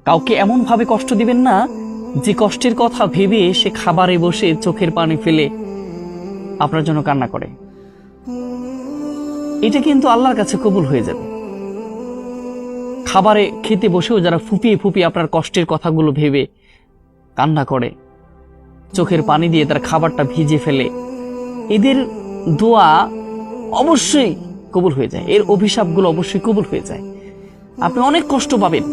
কাউকে এমনভাবে কষ্ট দিবেন না যে কষ্টের কথা ভেবে সে খাবারে বসে চোখের পানি ফেলে আপনার জন্য কান্না করে। এটা কিন্তু আল্লাহর কাছে কবুল হয়ে যাবে। খাবারে খেতে বসেও যারা ফুপিয়ে ফুপিয়ে আপনার কষ্টের কথাগুলো ভেবে কান্না করে, চোখের পানি দিয়ে তার খাবারটা ভিজে ফেলে, এদের দোয়া অবশ্যই কবুল হয়ে যায়, এর অভিশাপগুলো অবশ্যই কবুল হয়ে যায়। আপনি অনেক কষ্ট পাবেন।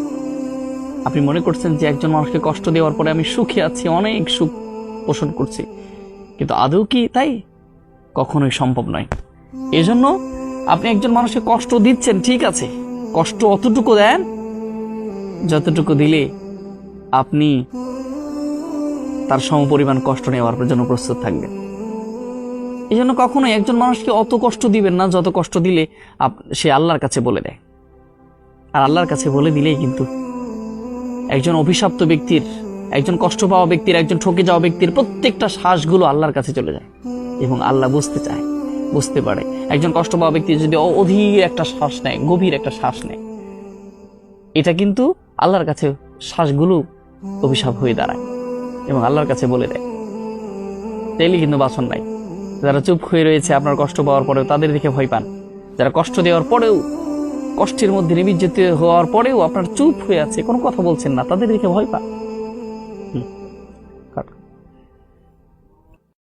আপনি মনে করছেন যে একজন মানুষকে কষ্ট দেওয়ার পরে আমি সুখে আছি, অনেক সুখ পোষণ করছি, কিন্তু আদৌ কি তাই? কখনোই সম্ভব নয়। এজন্য আপনি একজন মানুষকে কষ্ট দিচ্ছেন, ঠিক আছে, কষ্ট অতটুকু দেন যতটুকু দিলে আপনি তার সমপরিমাণ কষ্ট নেওয়ার জন্য প্রস্তুত থাকবেন। এই জন্য কখনোই একজন মানুষকে অত কষ্ট দিবেন না যত কষ্ট দিলে সে আল্লাহর কাছে বলে দেয়। আর আল্লাহর কাছে বলে দিলেই কিন্তু একজন অভিশপ্ত ব্যক্তির, একজন কষ্ট পাওয়া ব্যক্তির, একজন ঠকে যাওয়া ব্যক্তির প্রত্যেকটা শ্বাসগুলো আল্লাহর কাছে চলে যায় এবং আল্লাহ বুঝতে চায়, বুঝতে পারে। একজন কষ্ট পাওয়া ব্যক্তি যদি অধীর একটা শ্বাস নেয়, গভীর একটা শ্বাস নেয়, এটা কিন্তু আল্লাহর কাছে শ্বাসগুলো অভিশাপ হয়ে দাঁড়ায় এবং আল্লাহর কাছে বলে দেয়। তাইলে কিন্তু বাসন নাই। যারা চুপ হয়ে রয়েছে আপনার কষ্ট পাওয়ার পরেও, তাদের দেখে ভয় পান। যারা কষ্ট দেওয়ার পরেও, কষ্টের মধ্যে নিমজ্জিত হওয়ার পরেও আপনার চুপ হয়ে আছে, কোনো কথা বলছেন না, তাদের দেখে ভয় পান।